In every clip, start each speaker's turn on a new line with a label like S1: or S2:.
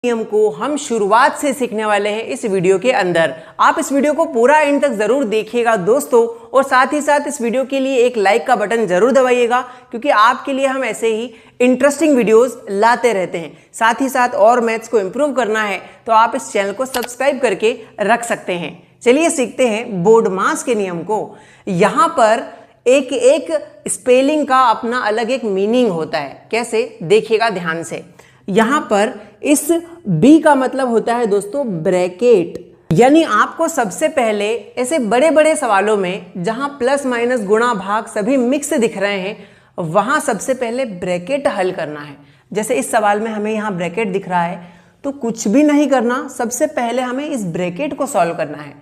S1: नियम को हम शुरुआत से सीखने वाले हैं इस वीडियो के अंदर। आप इस वीडियो को पूरा एंड तक जरूर देखिएगा दोस्तों, और साथ ही साथ इस वीडियो के लिए एक लाइक का बटन जरूर दबाइएगा, क्योंकि आपके लिए हम ऐसे ही इंटरेस्टिंग वीडियोस लाते रहते हैं। साथ ही साथ और मैथ्स को इंप्रूव करना है तो आप इस चैनल को सब्सक्राइब करके रख सकते हैं। चलिए सीखते हैं बोर्डमास के नियम को। यहाँ पर एक एक स्पेलिंग का अपना अलग एक मीनिंग होता है। कैसे, देखिएगा ध्यान से। यहां पर इस बी का मतलब होता है दोस्तों ब्रैकेट, यानी आपको सबसे पहले ऐसे बड़े बड़े सवालों में जहां प्लस माइनस गुणा भाग सभी मिक्स दिख रहे हैं, वहां सबसे पहले ब्रैकेट हल करना है। जैसे इस सवाल में हमें यहां ब्रैकेट दिख रहा है, तो कुछ भी नहीं करना, सबसे पहले हमें इस ब्रैकेट को सॉल्व करना है।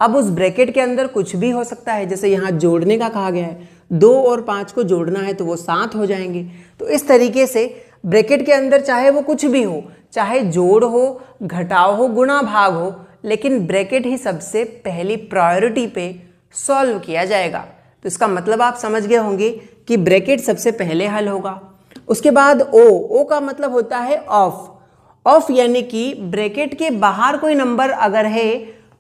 S1: अब उस ब्रैकेट के अंदर कुछ भी हो सकता है, जैसे यहाँ जोड़ने का कहा गया है, 2 और 5 को जोड़ना है तो वो 7 हो जाएंगे। तो इस तरीके से ब्रैकेट के अंदर चाहे वो कुछ भी हो, चाहे जोड़ हो, घटाव हो, गुणा भाग हो, लेकिन ब्रैकेट ही सबसे पहली प्रायोरिटी पे सॉल्व किया जाएगा। तो इसका मतलब आप समझ गए होंगे कि ब्रैकेट सबसे पहले हल होगा। उसके बाद ओ का मतलब होता है ऑफ यानी कि ब्रैकेट के बाहर कोई नंबर अगर है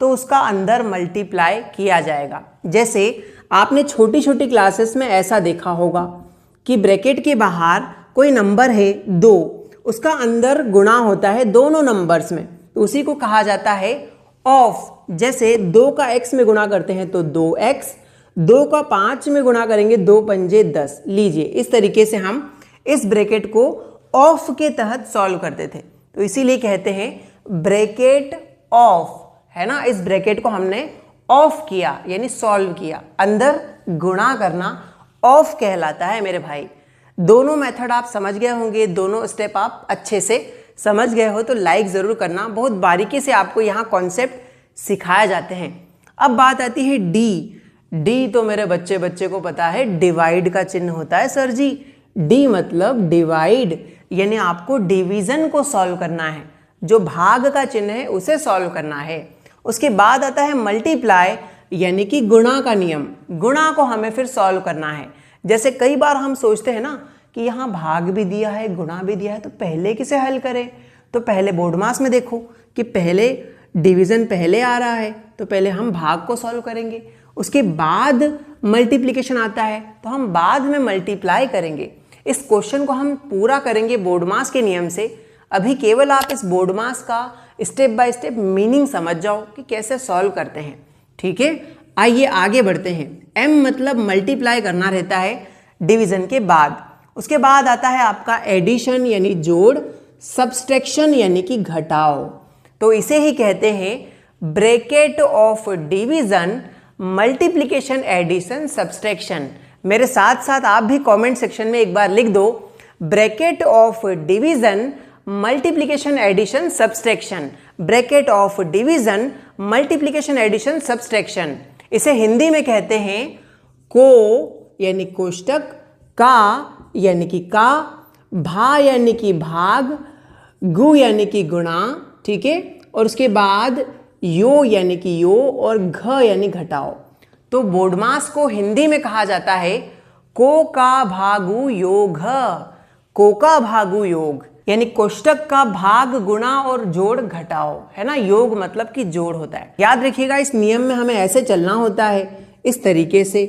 S1: तो उसका अंदर मल्टीप्लाई किया जाएगा। जैसे आपने छोटी छोटी क्लासेस में ऐसा देखा होगा कि ब्रैकेट के बाहर कोई नंबर है 2, उसका अंदर गुणा होता है दोनों नंबर्स में, तो उसी को कहा जाता है ऑफ। जैसे 2 का x में गुणा करते हैं तो 2x, 2 का 5 में गुणा करेंगे 2 पंजे 10। लीजिए, इस तरीके से हम इस ब्रैकेट को ऑफ के तहत सॉल्व करते थे, तो इसीलिए कहते हैं ब्रैकेट ऑफ, है ना। इस ब्रैकेट को हमने ऑफ किया यानी सॉल्व किया, अंदर गुणा करना ऑफ कहलाता है मेरे भाई। दोनों मेथड आप समझ गए होंगे, दोनों स्टेप आप अच्छे से समझ गए हो तो लाइक जरूर करना। बहुत बारीकी से आपको यहाँ कॉन्सेप्ट सिखाए जाते हैं। अब बात आती है डी तो मेरे बच्चे को पता है डिवाइड का चिन्ह होता है सर जी। डी मतलब डिवाइड, यानी आपको डिवीजन को सॉल्व करना है, जो भाग का चिन्ह है उसे सॉल्व करना है। उसके बाद आता है मल्टीप्लाई यानी कि गुणा का नियम। गुणा को हमें फिर सॉल्व करना है। जैसे कई बार हम सोचते हैं ना कि यहाँ भाग भी दिया है, गुणा भी दिया है, तो पहले किसे हल करें। तो पहले बोर्डमास में देखो कि पहले डिवीजन पहले आ रहा है, तो पहले हम भाग को सॉल्व करेंगे। उसके बाद मल्टीप्लिकेशन आता है तो हम बाद में मल्टीप्लाई करेंगे। इस क्वेश्चन को हम पूरा करेंगे बोर्डमास के नियम से। अभी केवल आप इस बोर्डमास का स्टेप बाय स्टेप मीनिंग समझ जाओ कि कैसे सॉल्व करते हैं, ठीक है। आइए आगे बढ़ते हैं। एम मतलब मल्टीप्लाई करना रहता है डिवीजन के बाद। उसके बाद आता है आपका एडिशन यानी जोड़, सब्सट्रैक्शन यानी कि घटाव। तो इसे ही कहते हैं bracket of division, multiplication, addition, subtraction. मेरे साथ साथ आप भी कमेंट सेक्शन में एक बार लिख दो bracket of division, multiplication, addition, subtraction. Bracket of division, multiplication, addition, subtraction. इसे हिंदी में कहते हैं को यानी कोष्टक, का यानी कि का, भा यानी कि भाग, गु यानी कि गुणा, ठीक है। और उसके बाद यो यानी कि यो, और घ यानी घटाओ। तो बोर्डमास को हिंदी में कहा जाता है को का भागु योग, को का भागु योग, यानी कोष्टक का भाग, गुणा और जोड़ घटाओ, है ना। योग मतलब कि जोड़ होता है। याद रखिएगा इस नियम में हमें ऐसे चलना होता है, इस तरीके से।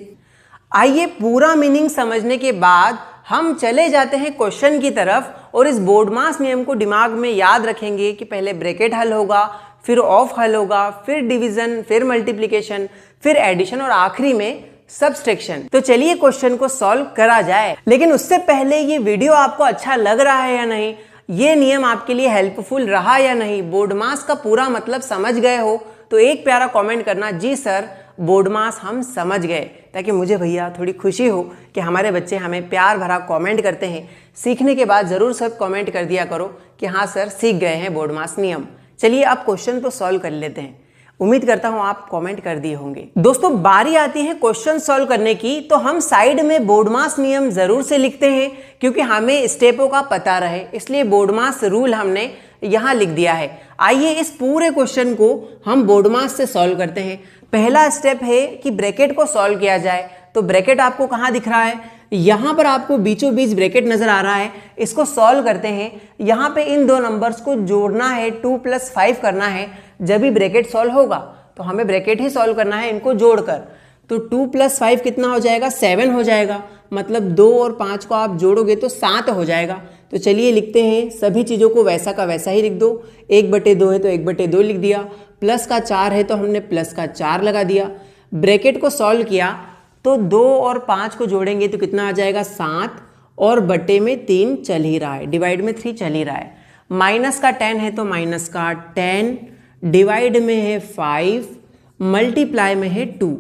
S1: आइए पूरा मीनिंग समझने के बाद हम चले जाते हैं क्वेश्चन की तरफ, और इस बोर्डमास नियम को दिमाग में याद रखेंगे कि पहले ब्रैकेट हल होगा, फिर ऑफ हल होगा, फिर डिवीजन, फिर मल्टीप्लिकेशन, फिर एडिशन और आखिरी में सब्सट्रैक्शन। तो चलिए क्वेश्चन को सॉल्व करा जाए। लेकिन उससे पहले ये वीडियो आपको अच्छा लग रहा है या नहीं, ये नियम आपके लिए हेल्पफुल रहा या नहीं, बोर्डमास का पूरा मतलब समझ गए हो तो एक प्यारा कमेंट करना, जी सर बोर्डमास हम समझ गए, ताकि मुझे भैया थोड़ी खुशी हो कि हमारे बच्चे हमें प्यार भरा कमेंट करते हैं। सीखने के बाद जरूर सब कमेंट कर दिया करो कि हाँ सर सीख गए हैं बोर्डमास नियम। चलिए अब क्वेश्चन को सॉल्व कर लेते हैं। उम्मीद करता हूं आप कमेंट कर दिए होंगे। दोस्तों बारी आती है क्वेश्चन सॉल्व करने की, तो हम साइड में बोर्डमास नियम जरूर से लिखते हैं, क्योंकि हमें स्टेपों का पता रहे, इसलिए बोर्डमास रूल हमने यहां लिख दिया है। आइए इस पूरे क्वेश्चन को हम बोर्डमास से सॉल्व करते हैं। पहला स्टेप है कि ब्रैकेट को सॉल्व किया जाए। तो ब्रैकेट आपको कहां दिख रहा है, यहाँ पर आपको बीचों बीच ब्रैकेट नजर आ रहा है, इसको सॉल्व करते हैं। यहाँ पे इन दो नंबर्स को जोड़ना है, 2 + 5 करना है, जब ही ब्रैकेट सॉल्व होगा। तो हमें ब्रैकेट ही सॉल्व करना है इनको जोड़कर। तो 2 + 5 कितना हो जाएगा, 7 हो जाएगा। मतलब 2 और 5 को आप जोड़ोगे तो 7 हो जाएगा। तो चलिए लिखते हैं, सभी चीज़ों को वैसा का वैसा ही लिख दो। 1/2 है तो 1/2 लिख दिया, प्लस का 4 है तो हमने प्लस का 4 लगा दिया। ब्रैकेट को सॉल्व किया तो 2 और 5 को जोड़ेंगे तो कितना आ जाएगा, 7, और बटे में 3 चल ही रहा है, डिवाइड में 3 चल ही रहा है। माइनस का 10 है तो माइनस का 10, डिवाइड में है 5, मल्टीप्लाई में है 2।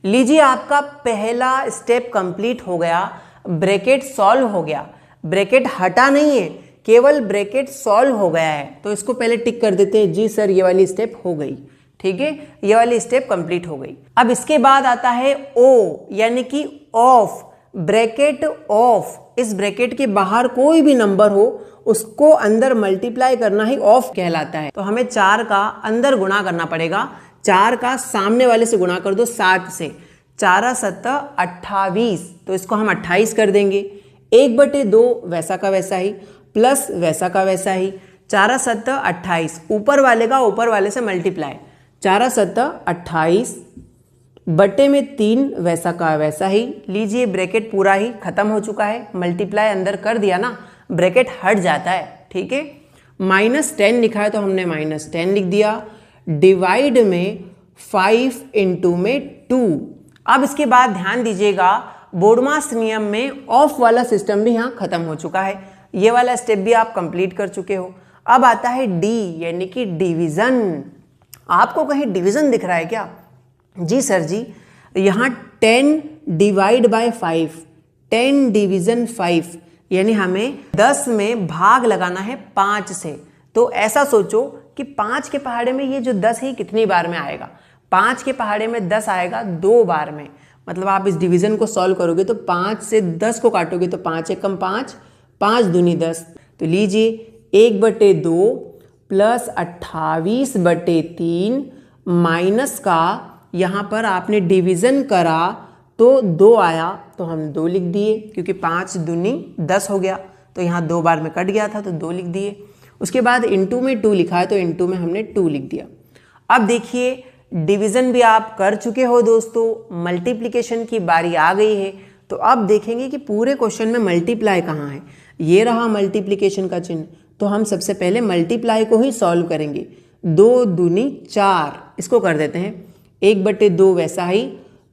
S1: लीजिए आपका पहला स्टेप कंप्लीट हो गया, ब्रैकेट सॉल्व हो गया। ब्रैकेट हटा नहीं है, केवल ब्रैकेट सॉल्व हो गया है। तो इसको पहले टिक कर देते हैं, जी सर ये वाली स्टेप हो गई। ठीक है, ये वाली स्टेप कंप्लीट हो गई। अब इसके बाद आता है ओ, यानी कि ऑफ, ब्रैकेट ऑफ। इस ब्रैकेट के बाहर कोई भी नंबर हो उसको अंदर मल्टीप्लाई करना ही ऑफ कहलाता है। तो हमें 4 का अंदर गुणा करना पड़ेगा, 4 का सामने वाले से गुणा कर दो 7 से, 4 × 7 = 28। तो इसको हम 28 कर देंगे। 1/2 वैसा का वैसा ही, प्लस वैसा का वैसा ही, 4 × 7 = 28, ऊपर वाले का ऊपर वाले से मल्टीप्लाई, 4 × 7 = 28, बटे में 3 वैसा का वैसा ही। लीजिए ब्रैकेट पूरा ही खत्म हो चुका है, मल्टीप्लाई अंदर कर दिया ना, ब्रैकेट हट जाता है। ठीक है, -10 लिखा है तो हमने -10 लिख दिया, डिवाइड में 5 × में 2। अब इसके बाद ध्यान दीजिएगा, बोडमास नियम में ऑफ वाला सिस्टम भी यहाँ खत्म हो चुका है। ये वाला स्टेप भी आप कंप्लीट कर चुके हो। अब आता है डी, यानी कि डिवीजन। आपको कहीं डिवीजन दिख रहा है क्या? जी सर जी, यहाँ 10 डिवाइड बाय 5, 10 डिवीजन 5, यानी हमें 10 में भाग लगाना है 5 से। तो ऐसा सोचो कि 5 के पहाड़े में ये जो 10 है कितनी बार में आएगा? 5 के पहाड़े में 10 आएगा 2 बार में। मतलब आप इस डिवीजन को सॉल्व करोगे तो 5 से 10 को काटोगे तो 5 × 5, 5 दूनी 10। तो लीजिए 1/2 प्लस 28/3 माइनस का, यहाँ पर आपने डिवीजन करा तो 2 आया तो हम 2 लिख दिए, क्योंकि 5 दूनी 10 हो गया। तो यहाँ 2 बार में कट गया था तो 2 लिख दिए। उसके बाद इनटू में 2 लिखा है तो इनटू में हमने 2 लिख दिया। अब देखिए डिवीजन भी आप कर चुके हो दोस्तों, मल्टीप्लिकेशन की बारी आ गई है। तो अब देखेंगे कि पूरे क्वेश्चन में मल्टीप्लाई कहाँ है। ये रहा मल्टीप्लिकेशन का चिन्ह, तो हम सबसे पहले मल्टीप्लाई को ही सॉल्व करेंगे। 2 दूनी 4, इसको कर देते हैं 1/2 वैसा ही,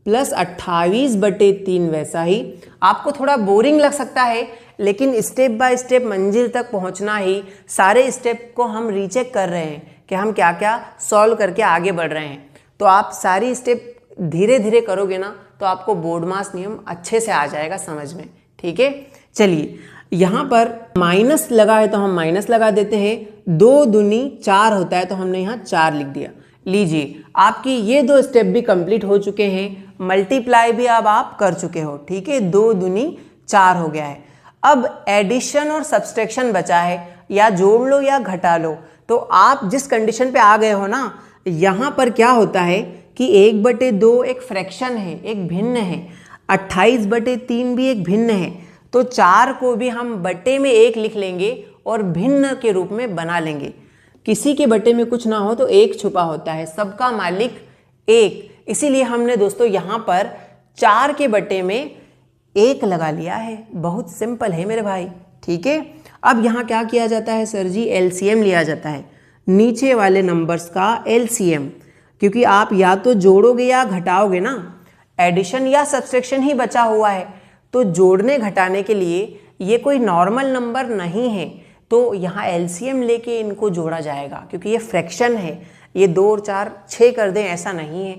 S1: प्लस 28/3 वैसा ही। आपको थोड़ा बोरिंग लग सकता है, लेकिन स्टेप बाय स्टेप मंजिल तक पहुंचना ही, सारे स्टेप को हम रीचेक कर रहे हैं कि हम क्या क्या सॉल्व करके आगे बढ़ रहे हैं। तो आप सारी स्टेप धीरे धीरे करोगे ना तो आपको बोडमास नियम अच्छे से आ जाएगा समझ में। ठीक है, चलिए यहाँ पर माइनस लगा है तो हम माइनस लगा देते हैं। 2 दूनी 4 होता है तो हमने यहाँ 4 लिख दिया। लीजिए आपकी ये 2 स्टेप भी कंप्लीट हो चुके हैं, मल्टीप्लाई भी अब आप कर चुके हो। ठीक है, 2 दूनी 4 हो गया है। अब एडिशन और सब्सट्रैक्शन बचा है, या जोड़ लो या घटा लो। तो आप जिस कंडीशन पे आ गए हो ना, यहाँ पर क्या होता है कि 1/2 एक फ्रैक्शन है, एक भिन्न है, 28/3 भी एक भिन्न है। तो 4 को भी हम बटे में 1 लिख लेंगे और भिन्न के रूप में बना लेंगे। किसी के बटे में कुछ ना हो तो 1 छुपा होता है, सबका मालिक 1। इसीलिए हमने दोस्तों यहाँ पर 4 के बटे में 1 लगा लिया है। बहुत सिंपल है मेरे भाई। ठीक है, अब यहाँ क्या किया जाता है सर जी? एलसीएम लिया जाता है, नीचे वाले नंबर्स का एलसीएम, क्योंकि आप या तो जोड़ोगे या घटाओगे ना, एडिशन या सब्सट्रैक्शन ही बचा हुआ है। तो जोड़ने घटाने के लिए ये कोई नॉर्मल नंबर नहीं है, तो यहाँ एलसीएम लेके इनको जोड़ा जाएगा, क्योंकि ये फ्रैक्शन है। ये 2 और 4 6 कर दें ऐसा नहीं है,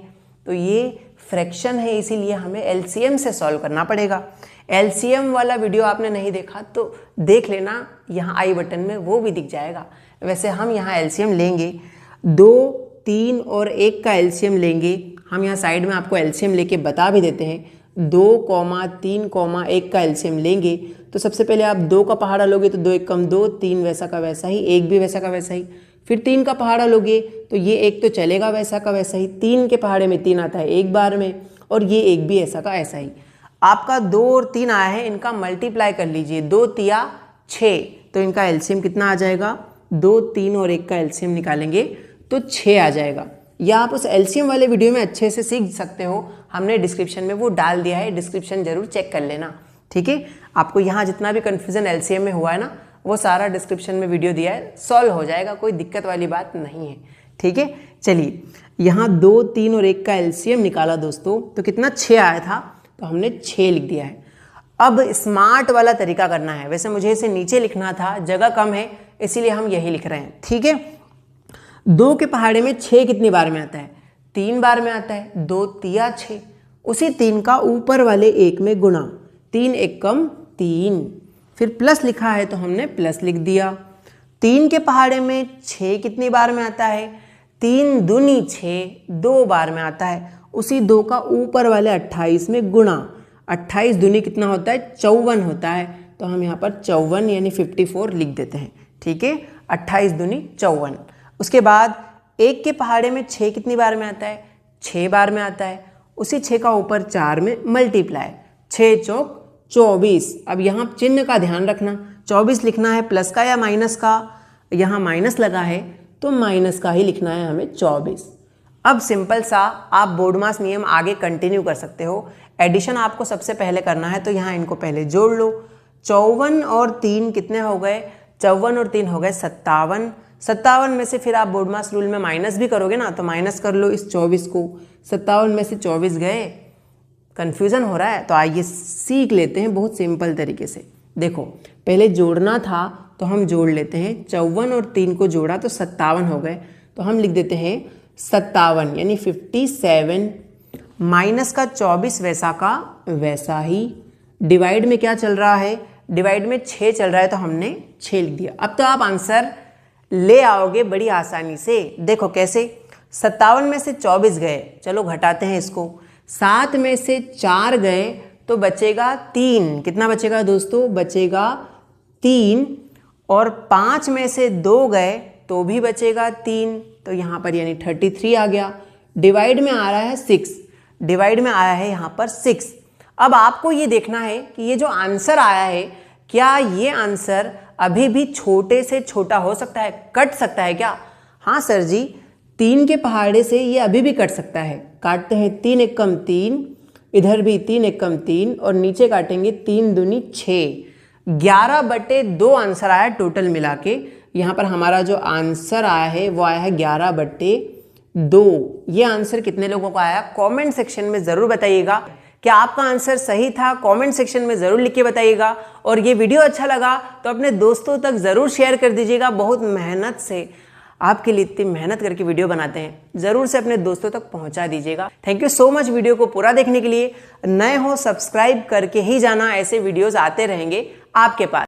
S1: तो ये फ्रैक्शन है, इसीलिए हमें एलसीएम से सॉल्व करना पड़ेगा। एलसीएम वाला वीडियो आपने नहीं देखा तो देख लेना, यहाँ आई बटन में वो भी दिख जाएगा। वैसे हम यहाँ एलसीएम लेंगे, 2, 3 और 1 का एलसीएम लेंगे। हम यहाँ साइड में आपको एलसीएम लेके बता भी देते हैं। 2, 3, 1 का एलसीएम लेंगे तो सबसे पहले आप 2 का पहाड़ा लोगे तो 2 × 1 = 2, 3 वैसा का वैसा ही, 1 भी वैसा का वैसा ही। फिर 3 का पहाड़ा लोगे तो ये 1 तो चलेगा वैसा का वैसा ही, 3 के पहाड़े में 3 आता है 1 बार में, और ये 1 भी ऐसा का ऐसा ही। आपका 2 और 3 आया है, इनका मल्टीप्लाई कर लीजिए, 2 तिया 6, तो इनका एलसीएम कितना आ जाएगा, 2, 3 और 1 का एलसीएम निकालेंगे तो 6 आ जाएगा। या आप उस एलसीएम वाले वीडियो में अच्छे से सीख सकते हो, हमने डिस्क्रिप्शन में वो डाल दिया है, डिस्क्रिप्शन जरूर चेक कर लेना, ठीक है। आपको यहाँ जितना भी कन्फ्यूजन एलसीएम में हुआ है ना, वो सारा डिस्क्रिप्शन में वीडियो दिया है, सॉल्व हो जाएगा, कोई दिक्कत वाली बात नहीं है, ठीक है। चलिए यहाँ 2, 3 और 1 का एलसीएम निकाला दोस्तों, तो कितना 6 आया था, तो हमने 6 लिख दिया है। अब स्मार्ट वाला तरीका करना है, वैसे मुझे इसे नीचे लिखना था, जगह कम है इसीलिए हम यही लिख रहे हैं, ठीक है। 2 के पहाड़े में 6 कितनी बार में आता है, 3 बार में आता है, 2 तिया 6, उसी 3 का ऊपर वाले 1 में गुणा, 3 1 कम 3, फिर प्लस लिखा है तो हमने प्लस लिख दिया। 3 के पहाड़े में 6 कितनी बार में आता है, 3 दूनी 6, 2 बार में आता है, उसी 2 का ऊपर वाले 28 में गुणा, 28 दूनी कितना होता है, 54 होता है, तो हम यहाँ पर 54 यानी 54 लिख देते हैं, ठीक है। 28 दूनी 54। उसके बाद 1 के पहाड़े में 6 कितनी बार में आता है, 6 बार में आता है, उसी 6 का ऊपर 4 में मल्टीप्लाई, 6 चौक 24। अब यहाँ चिन्ह का ध्यान रखना, 24 लिखना है प्लस का या माइनस का, यहाँ माइनस लगा है तो माइनस का ही लिखना है हमें 24। अब सिंपल सा आप बोर्ड मास नियम आगे कंटिन्यू कर सकते हो। एडिशन आपको सबसे पहले करना है, तो यहाँ इनको पहले जोड़ लो। 54 और 3 कितने हो गए, 54 और 3 हो गए 57। 57 में से फिर आप बोर्ड मास रूल में माइनस भी करोगे ना, तो माइनस कर लो इस 24 को, 57 में से 24 गए। कन्फ्यूज़न हो रहा है तो आइए सीख लेते हैं बहुत सिंपल तरीके से। देखो पहले जोड़ना था तो हम जोड़ लेते हैं, 54 और 3 को जोड़ा तो 57 हो गए, तो हम लिख देते हैं 57 यानी 57, माइनस का 24 वैसा का वैसा ही, डिवाइड में क्या चल रहा है, डिवाइड में 6 चल रहा है, तो हमने 6 लिख दिया। अब तो आप आंसर ले आओगे बड़ी आसानी से। देखो कैसे, 57 में से 24 गए, चलो घटाते हैं इसको, 7 में से 4 गए तो बचेगा 3, कितना बचेगा दोस्तों, बचेगा 3, और 5 में से 2 गए तो भी बचेगा 3, तो यहाँ पर यानी 33 आ गया। डिवाइड में आ रहा है 6, डिवाइड में आया है यहाँ पर 6। अब आपको ये देखना है कि ये जो आंसर आया है, क्या ये आंसर अभी भी छोटे से छोटा हो सकता है, कट सकता है क्या? हाँ सर जी, 3 के पहाड़े से ये अभी भी कट सकता है। काटते हैं, 3 1 कम 3, इधर भी 3 1 कम 3, और नीचे काटेंगे 3 दूनी 6, 11/2 आंसर आया टोटल मिला के। यहाँ पर हमारा जो आंसर आया है वो आया है 11/2। ये आंसर कितने लोगों का आया, कमेंट सेक्शन में ज़रूर बताइएगा। क्या आपका आंसर सही था, कमेंट सेक्शन में ज़रूर लिख के बताइएगा। और ये वीडियो अच्छा लगा तो अपने दोस्तों तक ज़रूर शेयर कर दीजिएगा। बहुत मेहनत से आपके लिए इतनी मेहनत करके वीडियो बनाते हैं, ज़रूर से अपने दोस्तों तक पहुंचा दीजिएगा। Thank you so much video को पूरा देखने के लिए। नए हो सब्सक्राइब करके ही जाना, ऐसे वीडियोस आते रहेंगे आपके पास।